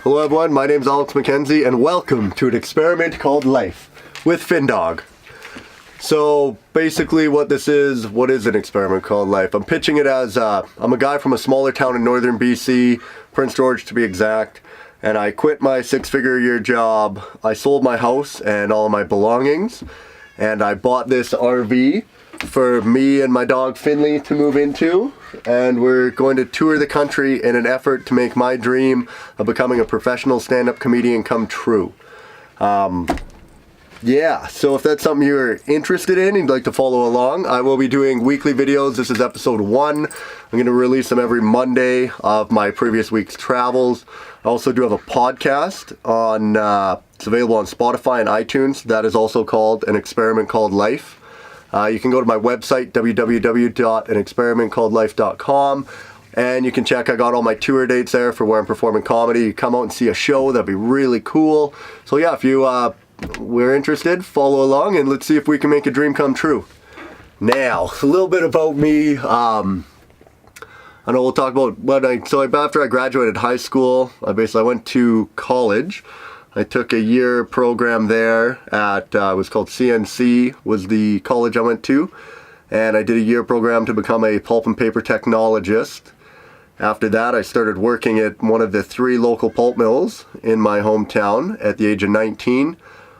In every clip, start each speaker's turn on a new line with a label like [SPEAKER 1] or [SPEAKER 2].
[SPEAKER 1] Hello everyone, my name is Alex McKenzie and welcome to an experiment called Life with FinDog. So basically what is an experiment called Life? I'm pitching it as, I'm a guy from a smaller town in northern BC, Prince George to be exact, and I quit my 6-figure a year job. I sold my house and all of my belongings, and I bought this RV for me and my dog Finley to move into, and we're going to tour the country in an effort to make my dream of becoming a professional stand-up comedian come true. Yeah, so if that's something you're interested in and you'd like to follow along, I will be doing weekly videos. This is episode 1. I'm going to release them every Monday of my previous week's travels. I also do have a podcast on, it's available on Spotify and iTunes. That is also called An Experiment Called Life. You can go to my website, www.anexperimentcalledlife.com, and you can check, I got all my tour dates there for where I'm performing comedy. You come out and see a show, that'd be really cool. So yeah, if you we're interested, follow along and let's see if we can make a dream come true. Now, a little bit about me. I know we'll talk about after I graduated high school, I went to college. I took a year program there at, it was called CNC, was the college I went to. And I did a year program to become a pulp and paper technologist. After that, I started working at one of the 3 local pulp mills in my hometown at the age of 19.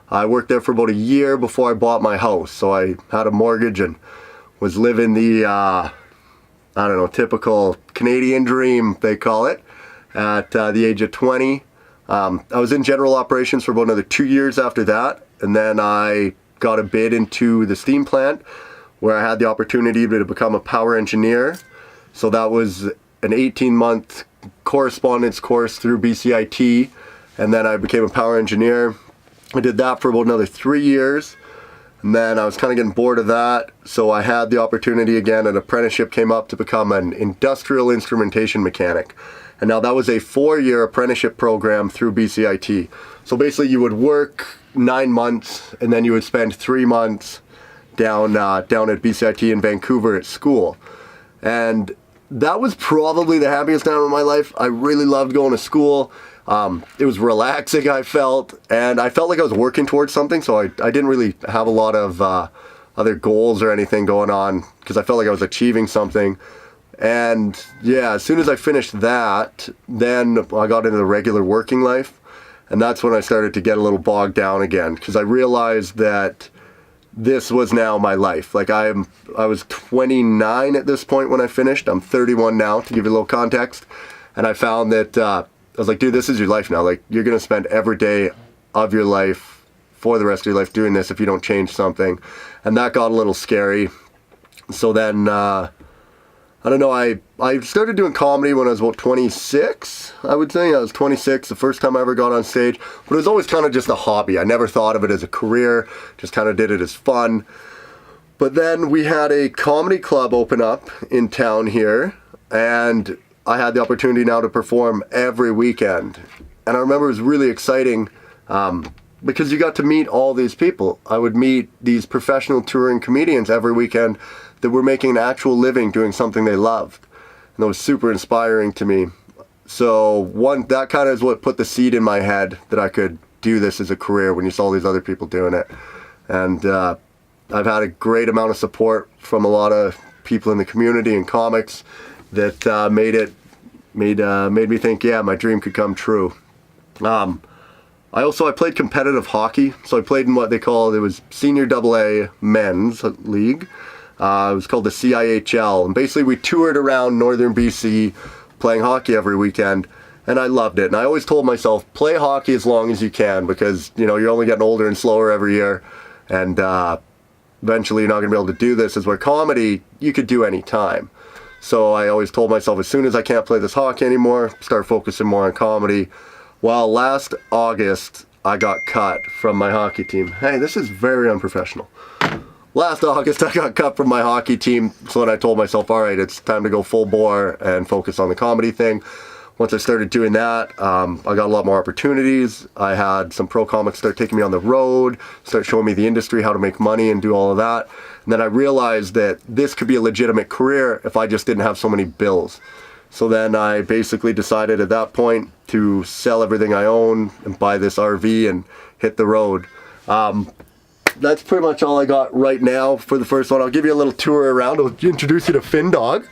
[SPEAKER 1] I worked there for about a year before I bought my house. So I had a mortgage and was living the, typical Canadian dream, they call it, at the age of 20. I was in general operations for about another 2 years after that, and then I got a bid into the steam plant where I had the opportunity to become a power engineer. So that was an 18-month correspondence course through BCIT, and then I became a power engineer. I did that for about another 3 years, and then I was kind of getting bored of that, so I had the opportunity again, an apprenticeship came up to become an industrial instrumentation mechanic. And now that was a 4-year apprenticeship program through BCIT. So basically you would work 9 months and then you would spend 3 months down at BCIT in Vancouver at school. And that was probably the happiest time of my life. I really loved going to school. It was relaxing, I felt, and I felt like I was working towards something, so I didn't really have a lot of other goals or anything going on because I felt like I was achieving something. And yeah, as soon as I finished that, then I got into the regular working life, and that's when I started to get a little bogged down again because I realized that this was now my life. Like I was 29 at this point when I finished. I'm 31 now, to give you a little context, and I found that I was like, dude, this is your life now. Like you're gonna spend every day of your life for the rest of your life doing this if you don't change something, and that got a little scary. So then I don't know, I started doing comedy when I was about 26, I would say. I was 26 the first time I ever got on stage, but it was always kind of just a hobby. I never thought of it as a career, just kind of did it as fun. But then we had a comedy club open up in town here, and I had the opportunity now to perform every weekend. And I remember it was really exciting because you got to meet all these people. I would meet these professional touring comedians every weekend that were making an actual living doing something they loved. And that was super inspiring to me. So that kind of is what put the seed in my head that I could do this as a career when you saw these other people doing it. And I've had a great amount of support from a lot of people in the community and comics that made me think, yeah, my dream could come true. I played competitive hockey. So I played in what they call, it was Senior AA Men's League. It was called the CIHL, and basically we toured around northern BC playing hockey every weekend, and I loved it. And I always told myself, play hockey as long as you can because, you're only getting older and slower every year, and eventually you're not going to be able to do this, as where comedy, you could do any time. So I always told myself, as soon as I can't play this hockey anymore, start focusing more on comedy. Well, last August, I got cut from my hockey team. Hey, this is very unprofessional. Last August, I got cut from my hockey team, so then I told myself, all right, it's time to go full bore and focus on the comedy thing. Once I started doing that, I got a lot more opportunities. I had some pro comics start taking me on the road, start showing me the industry, how to make money and do all of that. And then I realized that this could be a legitimate career if I just didn't have so many bills. So then I basically decided at that point to sell everything I own and buy this RV and hit the road. That's pretty much all I got right now for the first one. I'll give you a little tour around. I'll introduce you to Finn Dog.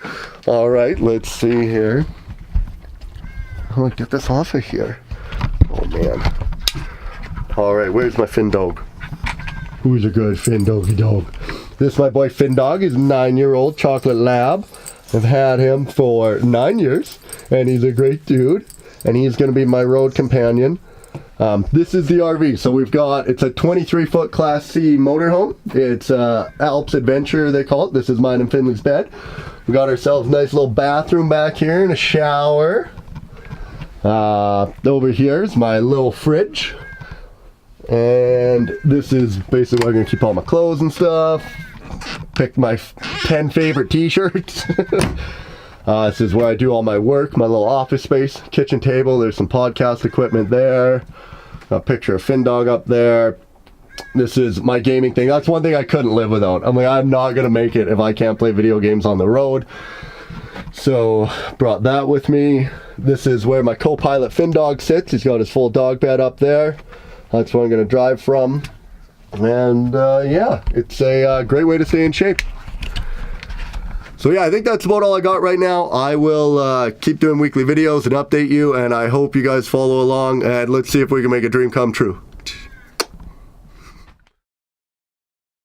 [SPEAKER 1] All right, let's see here. Oh, get this off of here. Oh man. All right, where's my Finn Dog? Who's a good Finn Doggy dog? This is my boy Finn Dog. He's a 9-year-old chocolate lab. I've had him for 9 years, and he's a great dude, and he's going to be my road companion. This is the RV. So we've got, it's a 23-foot Class C motorhome. It's Alps Adventure, they call it. This is mine and Finley's bed. We got ourselves a nice little bathroom back here and a shower. Over here is my little fridge. And this is basically where I'm going to keep all my clothes and stuff. Pick my 10 favorite t-shirts. This is where I do all my work, my little office space, kitchen table. There's some podcast equipment there. A picture of Finn Dog up there. This is my gaming thing. That's one thing I couldn't live without. I'm like, I'm not going to make it if I can't play video games on the road. So, brought that with me. This is where my co-pilot Finn Dog sits. He's got his full dog bed up there. That's where I'm going to drive from. And yeah, it's a great way to stay in shape. So yeah, I think that's about all I got right now. I will keep doing weekly videos and update you, and I hope you guys follow along, and let's see if we can make a dream come true.